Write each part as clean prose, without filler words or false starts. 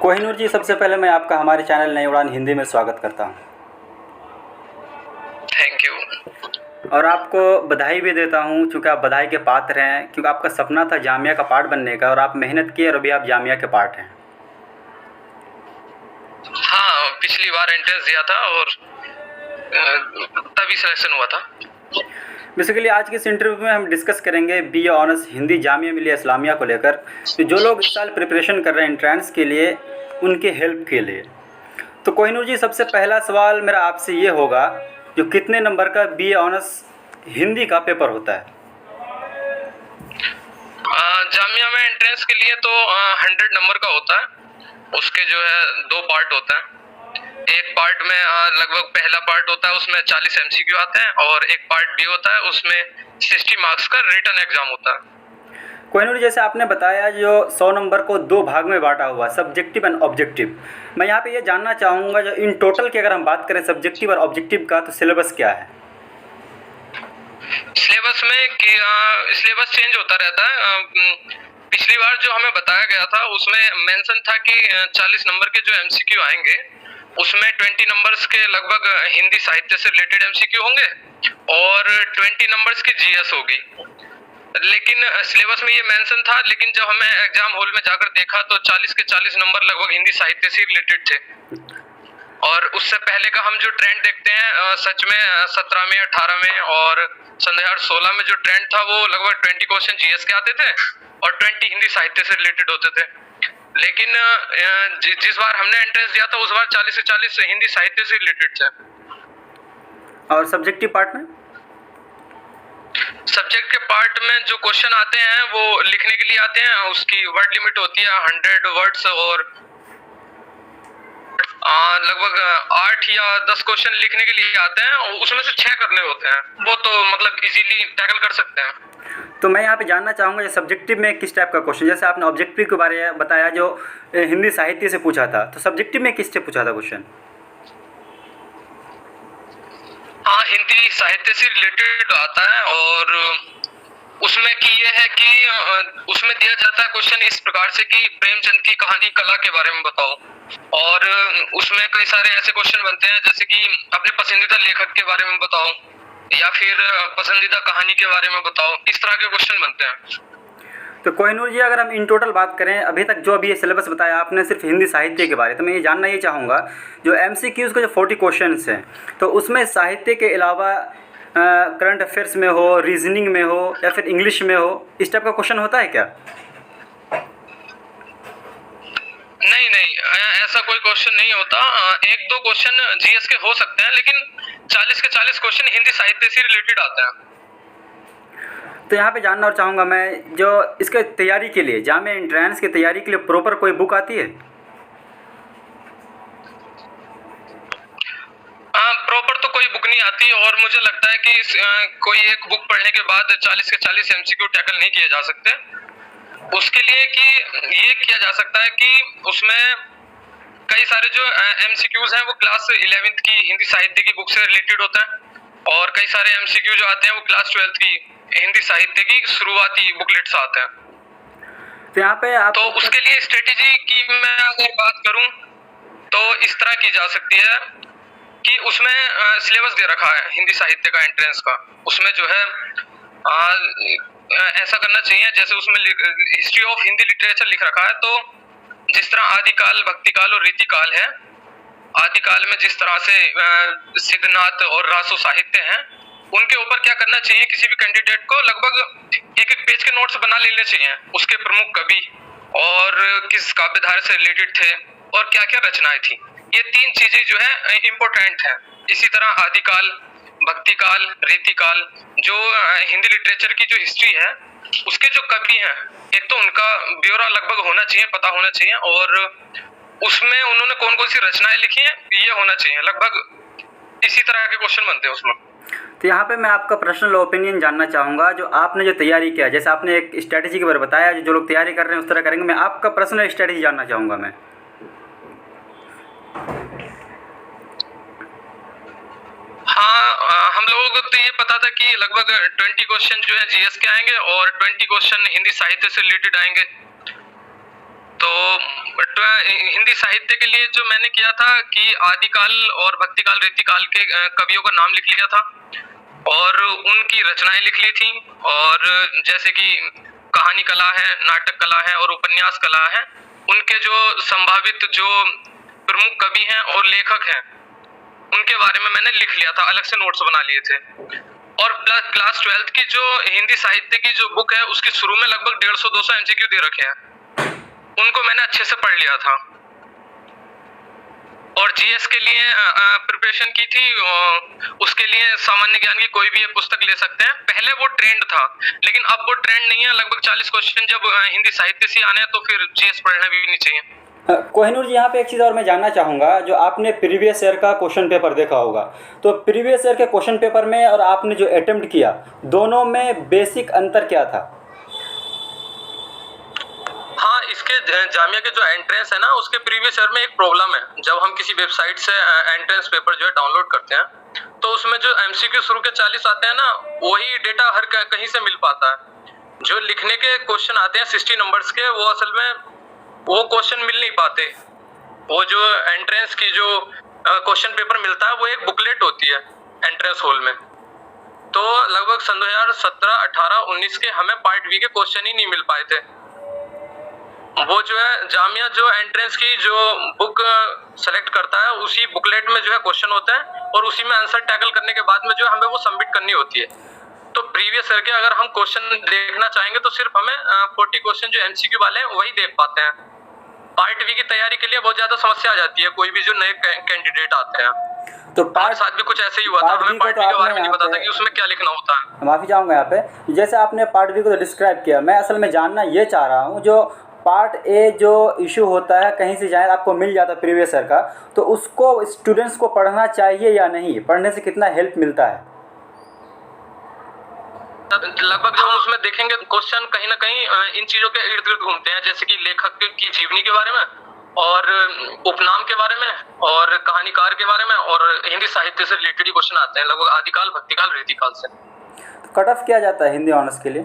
कोहिनूर जी, सबसे पहले मैं आपका हमारे चैनल नई उड़ान हिंदी में स्वागत करता हूं। Thank you. और आपको बधाई भी देता हूं, क्योंकि आप बधाई के पात्र हैं, क्योंकि आपका सपना था जामिया का पार्ट बनने का और आप मेहनत किए और अभी आप जामिया के पार्ट हैं। हाँ, पिछली बार एंट्रेंस दिया था और तभी सिलेक्शन हुआ था। बेसिकली आज के इस इंटरव्यू में हम डिस्कस करेंगे बीए ऑनर्स हिंदी जामिया मिलिया इस्लामिया को लेकर, तो जो लोग इस साल प्रिपरेशन कर रहे हैं एंट्रेंस के लिए, उनके हेल्प के लिए। तो कोहिनूर जी, सबसे पहला सवाल मेरा आपसे ये होगा, जो कितने नंबर का बीए ऑनर्स हिंदी का पेपर होता है? जामिया में एंट्रेंस के लिए तो 100 नंबर का होता है। उसके जो है 2 पार्ट होते हैं। एक पार्ट में लगभग पहला पार्ट होता है, उसमें 40 एमसीक्यू आते हैं, और एक पार्ट बी होता है, उसमें 60 मार्क्स का रिटन एग्जाम होता है। कोहिनूर, जैसे आपने बताया जो 100 नंबर को 2 भाग में बांटा हुआ, सब्जेक्टिव एंड ऑब्जेक्टिव, मैं यहाँ पे ये जानना चाहूँगा जो इन टोटल की अगर हम बात करें सब्जेक्टिव और ऑब्जेक्टिव का, तो सिलेबस क्या है? सिलेबस में कि सिलेबस चेंज होता रहता है। पिछली बार जो हमें बताया गया था उसमें मेंशन था कि 40 नंबर के जो एमसीक्यू आएंगे उसमें 20 नंबर्स के लगभग हिंदी साहित्य से रिलेटेड एमसीक्यू होंगे और 20 नंबर्स की जीएस होगी। लेकिन सिलेबस में ये मेंशन था, लेकिन जब हमें एग्जाम हॉल में जाकर देखा तो 40 के 40 नंबर लगभग हिंदी साहित्य से रिलेटेड थे। और उससे पहले का हम जो ट्रेंड देखते हैं सच में 17 में 18 में और 2016 में जो ट्रेंड था वो लगभग 20 क्वेश्चन जीएस के आते थे और 20 हिंदी साहित्य से रिलेटेड होते थे। लेकिन जिस बार हमने एंट्रेंस दिया था उस बार 40 से 40 हिंदी साहित्य से रिलेटेड थे। और सब्जेक्टिव पार्ट में? सब्जेक्ट के पार्ट में जो क्वेश्चन आते हैं वो लिखने के लिए आते हैं, उसकी वर्ड लिमिट होती है 100 वर्ड्स और लगभग 8 या 10 क्वेश्चन लिखने के लिए आते हैं और उसमें से 6 करने होते हैं। वो तो मतलब इजीली टैकल कर सकते हैं। तो मैं यहाँ पे जानना चाहूँगा जो सब्जेक्टिव में किस टाइप का क्वेश्चन, जैसे आपने ऑब्जेक्टिव के बारे में बताया जो हिंदी साहित्य से पूछा था, तो सब्जेक्टिव में किससे पूछा था क्वेश्चन? हाँ, हिंदी साहित्य से रिलेटेड आता है और उसमें की ये है कि उसमें दिया जाता है क्वेश्चन इस प्रकार से कि प्रेमचंद की कहानी कला के बारे में बताओ, और उसमें कई सारे ऐसे क्वेश्चन बनते हैं जैसे कि अपने पसंदीदा लेखक के बारे में बताओ या फिर पसंदीदा कहानी के बारे में बताओ। इस तरह के क्वेश्चन बनते हैं। तो कोहिनूर जी, अगर हम इन टोटल बात करें अभी तक जो अभी ये सिलेबस बताया आपने सिर्फ हिंदी साहित्य के बारे, तो मैं ये जानना ये चाहूँगा जो एमसीक्यूज़ के जो 40 क्वेश्चंस हैं, तो उसमें साहित्य के अलावा करंट अफेयर्स में हो, रीजनिंग में हो या फिर इंग्लिश में हो, इस टाइप का क्वेश्चन होता है क्या? नहीं नहीं, ऐसा कोई क्वेश्चन नहीं होता। 1-2 क्वेश्चन जीएस के हो सकते हैं, लेकिन 40 के 40 क्वेश्चन हिंदी साहित्य से रिलेटेड आते हैं। तो यहाँ पे जानना और चाहूँगा मैं जो इसके तैयारी के लिए, जामिया एंट्रेंस की तैयारी के लिए प्रॉपर कोई बुक आती है? प्रॉपर तो कोई बुक नहीं आती और मुझे लगता है कि कोई एक बुक पढ़ने के बाद 40 के 40 एमसीक्यू टैकल नहीं किए जा सकते। उसके लिए कि ये किया जा सकता है कि उसमें कई सारे जो एमसीक्यूज हैं वो क्लास 11th की हिंदी साहित्य की बुक से रिलेटेड होता है और कई सारे एमसीक्यू जो आते हैं वो क्लास 12th की हिंदी साहित्य की शुरुआती बुकलेट से आते हैं। तो यहाँ पे आप तो उसके लिए स्ट्रेटेजी की मैं अगर बात करूं तो इस तरह की जा सकती है कि उसमें सिलेबस दे रखा है हिंदी साहित्य का एंट्रेंस का। उसमें जो है ऐसा करना चाहिए जैसे उसमें हिस्ट्री ऑफ हिंदी लिटरेचर लिख रखा है, तो जिस तरह आदिकाल, भक्तिकाल और रीतिकाल है, आदिकाल में जिस तरह से सिद्धनाथ और रासो साहित्य हैं, उनके ऊपर क्या करना चाहिए, किसी भी कैंडिडेट को लगभग एक पेज के नोट्स बना लेने चाहिए। उसके प्रमुख कवि और किस काव्यधारा से रिलेटेड थे और क्या क्या रचनाएं थी, ये 3 चीजें जो है इम्पोर्टेंट है। इसी तरह आदिकाल, भक्तिकाल, रीतिकाल, जो हिंदी लिटरेचर की जो हिस्ट्री है उसके जो कवि हैं, एक तो उनका ब्यौरा लगभग होना चाहिए, पता होना चाहिए, और उसमें उन्होंने कौन कौन सी रचनाएं लिखी हैं ये होना चाहिए। लगभग इसी तरह के क्वेश्चन बनते हैं उसमें। तो यहाँ पे मैं आपका पर्सनल ओपिनियन जानना चाहूँगा, जो आपने जो तैयारी किया, जैसे आपने एक स्ट्रैटेजी के बारे में बताया, जो लोग तैयारी कर रहे हैं उस तरह करेंगे, मैं आपका पर्सनल स्ट्रैटेजी जानना चाहूँगा मैं। हाँ, हम लोगों को तो ये पता था कि लगभग 20 क्वेश्चन जो है जीएस के आएंगे और 20 क्वेश्चन हिंदी साहित्य से रिलेटेड आएंगे। हिंदी साहित्य के लिए जो मैंने किया था कि आदिकाल और भक्तिकाल रीतिकाल के कवियों का नाम लिख लिया था और उनकी रचनाएं लिख ली थी, और जैसे कि कहानी कला है, नाटक कला है और उपन्यास कला है, उनके जो संभावित जो प्रमुख कवि हैं और लेखक हैं उनके बारे में मैंने लिख लिया था, अलग से नोट्स बना लिए थे। और क्लास 12th की जो हिंदी साहित्य की जो बुक है उसके शुरू में लगभग 150-200 एमसीक्यू दे रखे हैं, उनको मैंने अच्छे से पढ़ लिया था। और जीएस के लिए प्रिपरेशन की थी, उसके लिए सामान्य ज्ञान की कोई भी एक पुस्तक ले सकते हैं। पहले वो ट्रेंड था लेकिन अब वो ट्रेंड नहीं है। लगभग 40 क्वेश्चन जब हिंदी साहित्य से आने हैं तो फिर जीएस पढ़ना भी नहीं चाहिए। कोहिनूर जी, यहाँ पे एक चीज़ और मैं जानना चाहूँगा, जो आपने प्रीवियस ईयर का क्वेश्चन पेपर देखा होगा, तो प्रीवियस ईयर के क्वेश्चन पेपर में और आपने जो अटेम्प्ट किया, दोनों में बेसिक अंतर क्या था? हाँ, इसके जामिया के जो एंट्रेंस है ना, उसके प्रीवियस ईयर में एक प्रॉब्लम है। जब हम किसी वेबसाइट से एंट्रेंस पेपर जो है डाउनलोड करते हैं तो उसमें जो एमसीक्यू शुरू के 40 आते हैं ना, वही डेटा हर कहीं से मिल पाता है। जो लिखने के क्वेश्चन आते हैं 60 नंबर्स के, वो असल में वो क्वेश्चन मिल नहीं पाते। वो जो एंट्रेंस की जो क्वेश्चन पेपर मिलता है वो एक बुकलेट होती है एंट्रेंस हॉल में। तो लगभग सन 2017, 18, 19 के हमें पार्ट बी के क्वेश्चन ही नहीं मिल पाए थे। वो जो है जामिया जो एंट्रेंस की जो बुक सेलेक्ट करता है उसी बुकलेट में जो है क्वेश्चन होता है और उसी में आंसर टैकल करने के बाद में जो हमें वो सबमिट करनी होती है। तो प्रीवियस ईयर के अगर हम क्वेश्चन देखना चाहेंगे तो सिर्फ हमें 40 क्वेश्चन जो एमसीक्यू वाले हैं वही देख पाते हैं। पार्ट बी की तैयारी के लिए बहुत ज्यादा समस्या आ जाती है, कोई भी जो नए कैंडिडेट आते हैं। तो पार्ट साथ भी कुछ ऐसे ही हुआ था, हमें पार्ट बी के बारे में नहीं पता था कि उसमें क्या लिखना होता है। माफ़ी चाहूँगा यहाँ पे, जैसे आपने पार्ट बी को तो डिस्क्राइब किया, मैं असल में जानना ये चाह रहा हूँ, जो पार्ट ए जो इशू होता है कहीं से जाए आपको मिल जाता है प्रीवियस ईयर का, तो उसको स्टूडेंट्स को पढ़ना चाहिए या नहीं? पढ़ने से कितना हेल्प मिलता है? लगभग जब हम उसमें देखेंगे क्वेश्चन कहीं ना कहीं इन चीजों के इर्द गिर्द घूमते हैं, जैसे कि लेखक की जीवनी के बारे में और उपनाम के बारे में और कहानीकार के बारे में, और हिंदी साहित्य से रिलेटेड क्वेश्चन आते हैं लगभग आदिकाल, भक्तिकाल, रीतिकाल से। कट ऑफ किया जाता है हिंदी ऑनर्स के लिए?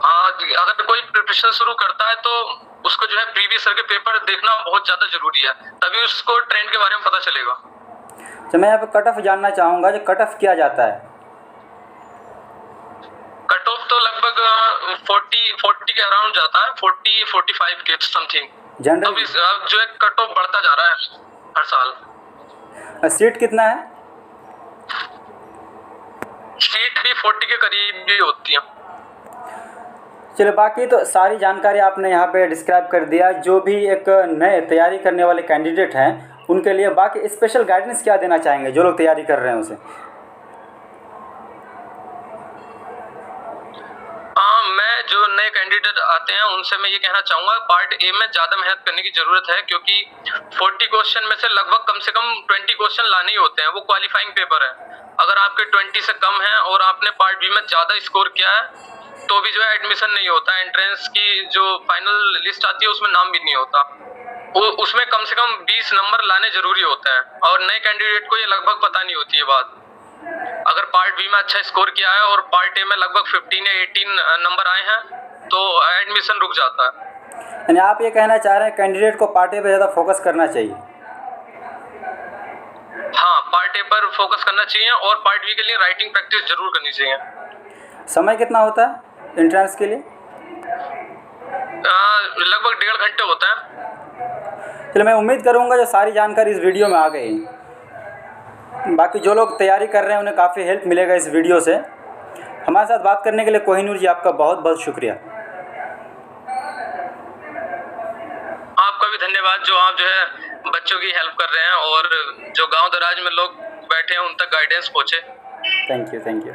हाँ, अगर कोई प्रिपरेशन शुरू करता है तो उसको जो है प्रीवियस ईयर के पेपर देखना बहुत ज्यादा जरूरी है, तभी उसको ट्रेंड के बारे में पता चलेगा। तो मैं यहाँ पे कट ऑफ जानना चाहूँगा, जो कट ऑफ किया जाता है कट ऑफ तो लगभग 40 के अराउंड जाता है, 40-45 के समथिंग। जनरल अब जो है कट ऑफ बढ़ता जा रहा है हर साल। सीट कितना है? सीट भी 40 के करीब भी होती है। चलो, बाकी तो सारी जानकारी आपने यहाँ पे डिस्क्राइब कर दिया। जो भी एक नए तैयारी करने वाले कैंडिडेट हैं उनके लिए बाकी स्पेशल गाइडेंस क्या देना चाहेंगे जो लोग तैयारी कर रहे हैं उसे? मैं जो नए कैंडिडेट आते हैं उनसे मैं ये कहना चाहूंगा, पार्ट ए में ज्यादा मेहनत करने की जरूरत है, क्योंकि 40 क्वेश्चन में से लगभग कम से कम 20 क्वेश्चन लाने ही होते हैं। वो क्वालिफाइंग पेपर है। अगर आपके 20 से कम है और आपने पार्ट बी में ज्यादा स्कोर किया है तो भी जो है एडमिशन नहीं होता। एंट्रेंस की जो फाइनल लिस्ट आती है उसमें नाम भी नहीं होता। उसमें कम से कम 20 नंबर लाने जरूरी होते हैं और नए कैंडिडेट को ये लगभग पता नहीं होती है बात। अगर पार्ट बी में अच्छा स्कोर किया है और पार्ट ए में लगभग 15 या 18 नंबर आए हैं तो एडमिशन रुक जाता है। यानी आप ये कहना चाह रहे हैं कैंडिडेट को पार्ट ए पे ज़्यादा फोकस करना चाहिए? हाँ, पार्ट ए पर फोकस करना चाहिए और पार्ट बी के लिए राइटिंग प्रैक्टिस जरूर करनी चाहिए। समय कितना होता है एंट्रेंस के लिए? लगभग 1.5 घंटे होता है। चलो, मैं उम्मीद करूँगा जो सारी जानकारी इस वीडियो में आ गई। बाकी जो लोग तैयारी कर रहे हैं उन्हें काफ़ी हेल्प मिलेगा इस वीडियो से। हमारे साथ बात करने के लिए कोहिनूर जी आपका बहुत बहुत शुक्रिया। आपका भी धन्यवाद, जो आप जो है बच्चों की हेल्प कर रहे हैं और जो गांव दराज में लोग बैठे हैं उन तक गाइडेंस पहुंचे। Thank you.